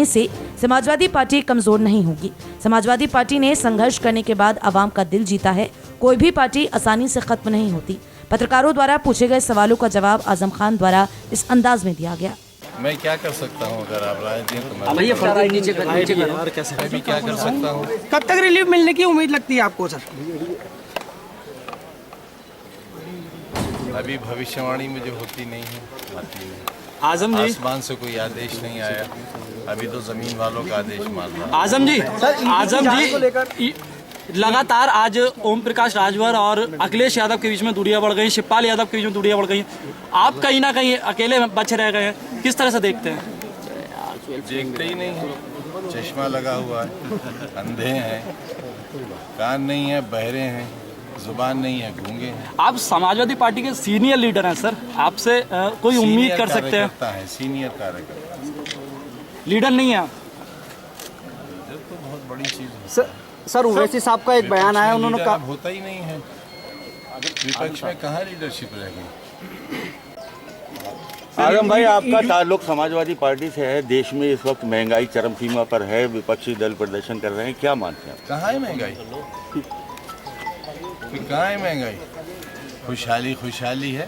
से समाजवादी पार्टी कमजोर नहीं होगी। समाजवादी पार्टी ने संघर्ष करने के बाद आवाम का दिल जीता है। कोई भी पार्टी आसानी से खत्म नहीं होती। पत्रकारों द्वारा पूछे गए सवालों का जवाब आजम खान द्वारा इस अंदाज में दिया गया। मैं क्या कर सकता हूँ? अगर आप राय दें तो मैं नीचे करो। मैं भी क्या कर सकता हूँ? कब तक रिलीफ मिलने की उम्मीद लगती है आपको सर? अभी भविष्यवाणी मुझे होती नहीं है, आती नहीं। आजम जी, आसमान से कोई आदेश नहीं आया, अभी तो जमीन वालों का आदेश मान रहा। आजम जी लगातार आज ओम प्रकाश राजभर और अखिलेश यादव के बीच में दूरियां बढ़ गई, शिवपाल यादव के बीच में दूरियां बढ़ गई। आप कहीं ना कहीं अकेले बचे रह गए हैं, किस तरह से देखते हैं? देखते ही नहीं है, चश्मा लगा हुआ है, अंधे हैं, कान नहीं है, बहरे हैं, जुबान नहीं है, गूंगे हैं। आप समाजवादी पार्टी के सीनियर लीडर हैं सर, आपसे कोई उम्मीद कर सकते हैं? सीनियर कार्यकर्ता, लीडर नहीं है। लीडर तो बहुत बड़ी चीज है सर ओवैसी साहब का एक बयान आया, उन्होंने कहा होता ही नहीं है। विपक्ष में कहाँ लीडरशिप रह गई? आजम भाई, आपका ताल्लुक समाजवादी पार्टी से है। देश में इस वक्त महंगाई चरम सीमा पर है, विपक्षी दल प्रदर्शन कर रहे हैं, क्या मानते हैं? कहाँ है महंगाई? कहाँ है महंगाई? खुशहाली खुशहाली है।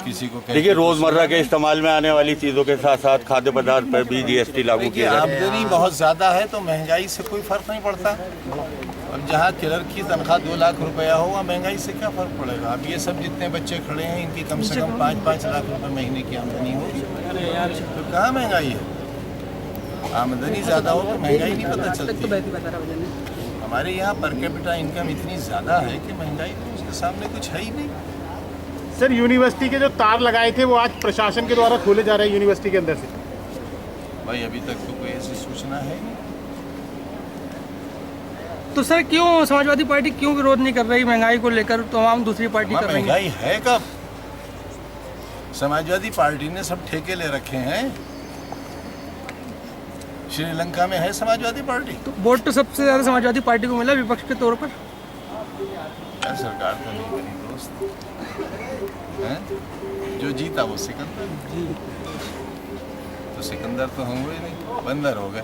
किसी को देखिए, रोजमर्रा के इस्तेमाल में आने वाली चीजों के साथ साथ खाद्य पदार्थ पर भी जीएसटी लागू किया जाए। आमदनी बहुत ज्यादा है तो महंगाई से कोई फर्क नहीं पड़ता। अब जहाँ क्लर्क की तनख्वाह 2 लाख रुपया हो, वहाँ महंगाई से क्या फर्क पड़ेगा? अब ये सब जितने बच्चे खड़े हैं, इनकी कम से कम 5-5 लाख रुपए महीने की आमदनी होगी, तो कहाँ महंगाई है? आमदनी ज्यादा हो तो महंगाई नहीं पता चलती। हमारे यहाँ पर कैपिटा इनकम इतनी ज्यादा है कि महंगाई तो उसके सामने कुछ है ही नहीं। सर, यूनिवर्सिटी के जो तार लगाए थे वो आज प्रशासन के द्वारा खोले जा रहे हैं यूनिवर्सिटी के अंदर से। भाई अभी तक तो कोई ऐसी सूचना है नहीं। तो सर क्यों समाजवादी पार्टी क्यों विरोध नहीं कर रही महंगाई को लेकर? तमाम दूसरी पार्टी कर रही है। महंगाई है कब? समाजवादी पार्टी ने सब ठेके ले रखे हैं। श्रीलंका में है समाजवादी पार्टी। तो वोट तो सबसे ज्यादा समाजवादी पार्टी को मिला विपक्ष के तौर पर। क्या सरकार तो नहीं बनी दोस्त है? जो जीता वो सिकंदर, तो सिकंदर तो हम हुए नहीं, बंदर हो गए।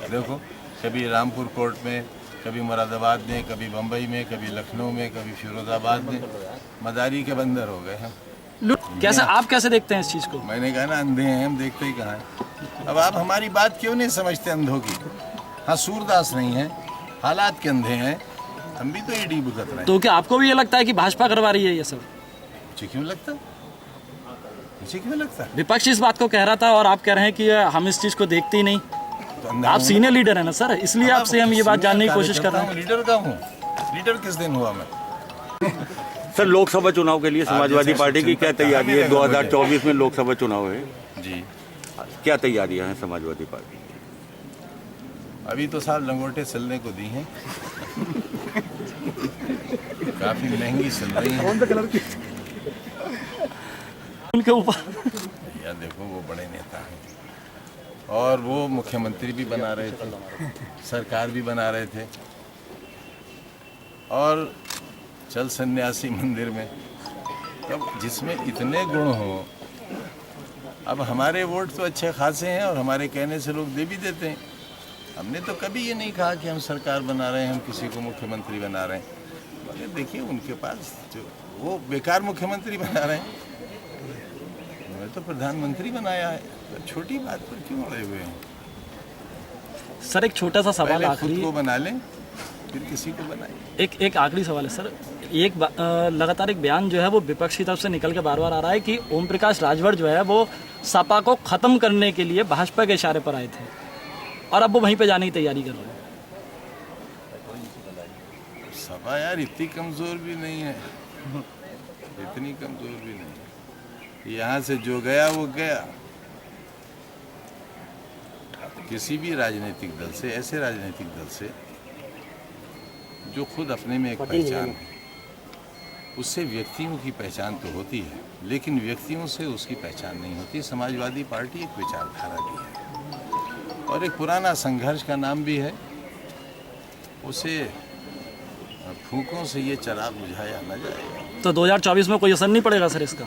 देखो, कभी रामपुर कोर्ट में, कभी मुरादाबाद में, कभी बम्बई में, कभी लखनऊ में, कभी फिरोजाबाद में, मदारी के बंदर हो गए हम। कैसे आप कैसे देखते हैं इस चीज को? मैंने कहा ना, अंधे हैं हम, देखते ही कहाँ हैं। अब आप हमारी बात क्यों नहीं समझते अंधों की? हाँ, सूरदास नहीं है, हालात के अंधे हैं, हम भी तो ईडी भुगत रहे हैं। तो क्या आपको भी ये लगता है कि भाजपा करवा रही है ये सब? मुझे क्यों लगता? मुझे क्यों लगता? विपक्ष इस बात को कह रहा था और आप कह रहे हैं कि हम इस चीज को देखते ही नहीं। तो आप सीनियर लीडर है ना सर, इसलिए आपसे हम ये बात जानने की कोशिश कर रहे हैं। लीडर का हूँ, लीडर किस दिन हुआ मैं? सर, लोकसभा चुनाव के लिए समाजवादी पार्टी की क्या तैयारी है? 2024 में लोकसभा चुनाव है जी, क्या तैयारियां हैं समाजवादी पार्टी? अभी तो साहब लंगोटे चलने को दी हैं, काफी महंगी चल रही हैं। उनके ऊपर या देखो, वो बड़े नेता हैं और वो मुख्यमंत्री भी बना रहे थे, सरकार भी बना रहे थे, और चल सन्यासी मंदिर में, तब जिसमें इतने गुण हो। अब हमारे वोट तो अच्छे खासे हैं और हमारे कहने से लोग दे भी देते हैं। हमने तो कभी ये नहीं कहा कि हम सरकार बना रहे हैं, हम किसी को मुख्यमंत्री बना रहे हैं। मगर देखिए, उनके पास जो वो बेकार मुख्यमंत्री बना रहे हैं, मैं तो प्रधानमंत्री बनाया है, तो छोटी बात पर क्यों अड़े हुए हैं? सर एक छोटा सा सवाल आखिरी, खुद को बना लें फिर किसी को बनाएं। एक आखिरी सवाल है सर। लगातार एक बयान जो है वो विपक्ष की तरफ से निकल के बार बार आ रहा है कि ओम प्रकाश राजभर जो है वो सपा को खत्म करने के लिए भाजपा के इशारे पर आए थे और अब वो वहीं पे जाने की तैयारी कर रहे हैं। सपा यार इतनी कमजोर भी नहीं है, इतनी कमजोर भी नहीं। यहाँ से जो गया वो गया। किसी भी राजनीतिक दल से, ऐसे राजनीतिक दल से जो खुद अपने में एक पहचान है, उससे व्यक्तियों की पहचान तो होती है, लेकिन व्यक्तियों से उसकी पहचान नहीं होती। समाजवादी पार्टी एक विचारधारा भी है और एक पुराना संघर्ष का नाम भी है। उसे फूकों से ये चिराग बुझाया न जाएगा। तो 2024 में कोई असर नहीं पड़ेगा सर इसका?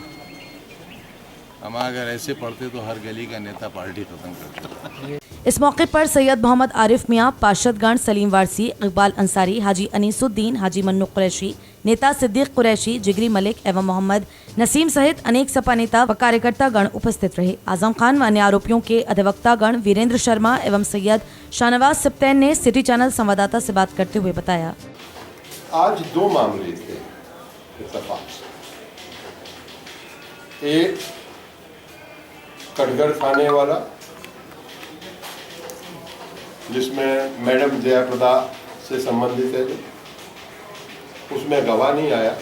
हम अगर ऐसे पढ़ते तो हर गली का नेता पार्टी खत्म कर देता। इस मौके पर सैयद मोहम्मद आरिफ मियाँ, पार्षदगण सलीम वारसी, इकबाल अंसारी, हाजी अनीसुद्दीन, हाजी मन्नू कुरैशी, नेता सिद्दीक कुरैशी, जिगरी मलिक एवं मोहम्मद नसीम सहित अनेक सपा नेता व कार्यकर्ता गण उपस्थित रहे। आजम खान व अन्य आरोपियों के अधिवक्ता गण वीरेंद्र शर्मा एवं सैयद शाहनवाज सिप्तैन ने सिटी चैनल संवाददाता से बात करते हुए बताया, आज दो मामले थे इत्तेफाक से। एक कटघर थाने वाला जिसमें मैडम जयाप्रदा से संबंधित है, जो उसमें गवाह नहीं आया,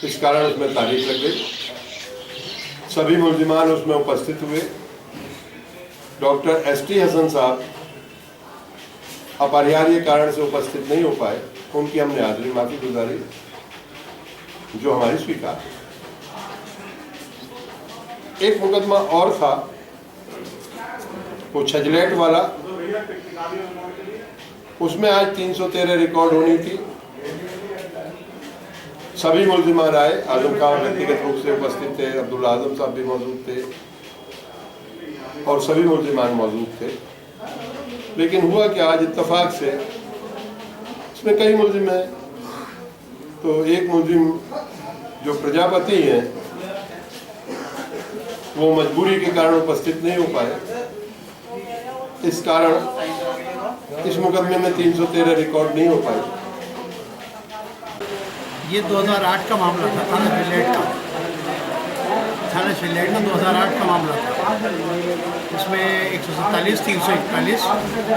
इस कारण उसमें तारीख लग गई। सभी मुल्जिमान उसमें उपस्थित हुए। Doctor ST. हसन साहब अपरिहार्य कारण से उपस्थित नहीं हो पाए, उनकी हमने हाजिरी माफी गुजारी, जो हमारी स्वीकार है। एक मुकदमा और था, वो छजलेट वाला, उसमें आज 313 रिकॉर्ड होनी थी। सभी मुल्जिमान आए। आजम खान व्यक्तिगत रूप से उपस्थित थे, अब्दुल आजम साहब भी मौजूद थे और सभी मुल्जिमान मौजूद थे। लेकिन हुआ कि आज इत्तेफाक से इसमें कई मुल्जिम हैं, तो एक मुल्जिम जो प्रजापति हैं वो मजबूरी के कारण उपस्थित नहीं हो पाए। इस कारण इस मुकदमे में 313 रिकॉर्ड नहीं हो पाए। ये 2008 का मामला था, थाना शिलेट का। थाना शिलेट का 2008 का मामला था। इसमें 147, 341,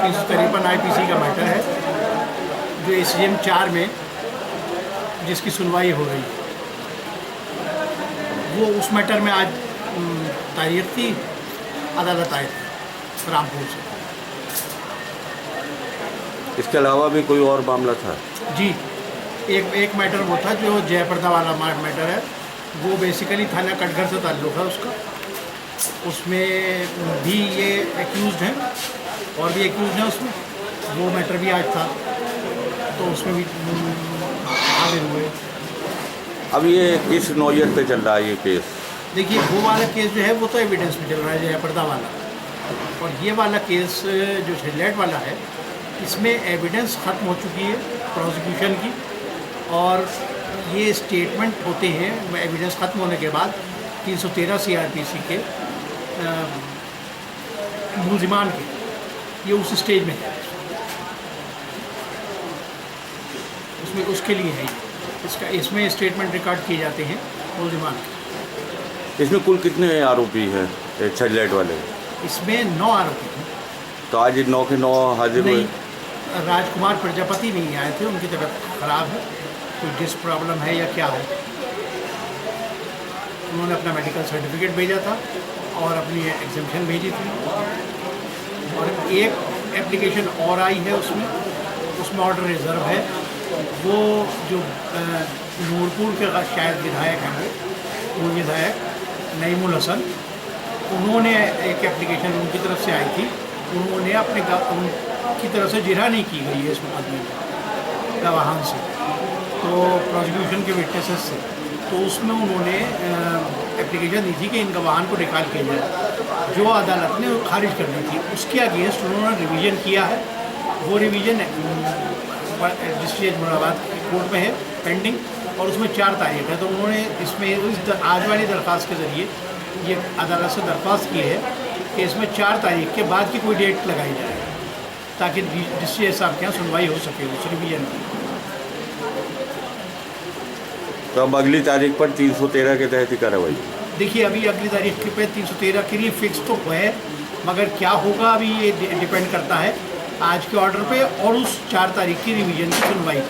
353 IPC का मैटर है, जो SGM 4 में जिसकी सुनवाई हो रही है। वो उस मैटर में आज तारीख थी, अदालत आए थे रामपुर से। इसके अलावा भी कोई और मामला था? जी, एक मैटर वो था जो जयप्रदा वाला मैटर है, वो बेसिकली थाना कटघर से ताल्लुक़ है उसका। उसमें भी ये एक्यूज़्ड हैं और भी एक्यूज़्ड हैं उसमें। वो मैटर भी आज था, तो उसमें भी हाजिर हुए। अब ये किस नौयत पे चल रहा है ये केस? देखिए, वो वाला केस जो है वो तो एविडेंस में चल रहा है, जयप्रदा वाला। और ये वाला केस जो शिलेट वाला है, इसमें एविडेंस ख़त्म हो चुकी है प्रोसिक्यूशन की, और ये स्टेटमेंट होते हैं एविडेंस ख़त्म होने के बाद 313 CRPC के मुल्जिमान के, ये उस स्टेज में है। उसमें उसके लिए है इसका, इसमें स्टेटमेंट रिकॉर्ड किए जाते हैं मुल्जिमान के। इसमें कुल कितने आरोपी हैं छजलेट वाले? इसमें 9 आरोपी हैं। तो आज 9 के 9 हाजिर हुए? राजकुमार प्रजापति नहीं आए थे, उनकी तबीयत ख़राब है, कोई डिस्क प्रॉब्लम है या क्या है। उन्होंने अपना मेडिकल सर्टिफिकेट भेजा था और अपनी एग्जामिशन भेजी थी, और एक एप्लीकेशन और आई है उसमें ऑर्डर रिजर्व है। वो जो नूरपुर के शायद विधायक हैं, वो विधायक नईमुल हसन, उन्होंने एक एप्लीकेशन उनकी तरफ से आई थी, उन्होंने अपने उनकी तरफ से जिरह नहीं की गई है इस मुकदमे में गवाहान से, तो प्रोसिक्यूशन के विटनेसेस से, तो उसमें उन्होंने एप्लीकेशन दी थी कि इन गवाहान को निकाल किया जाए, जो अदालत ने खारिज कर दी थी। उसके अगेंस्ट उन्होंने रिवीजन किया है। वो रिवीजन डिस्ट्रिक्ट मुरादाबाद कोर्ट में है पेंडिंग, और उसमें 4 तारीख है। तो उन्होंने इसमें आज वाली दरख्वास्त के ज़रिए ये अदालत से दरख्वास्त की है कि इसमें 4 तारीख के बाद की कोई डेट लगाई जाए, ताकि डिस्ट्रिक्ट साहब के यहाँ सुनवाई हो सके उस रिवीजन की। तो अब अगली तारीख पर 313 के तहत ही कार्रवाई? देखिए, अभी अगली तारीख के पे 313 के लिए फिक्स तो है, मगर क्या होगा अभी ये डिपेंड करता है आज के ऑर्डर पे और उस 4 तारीख की रिवीजन की सुनवाई।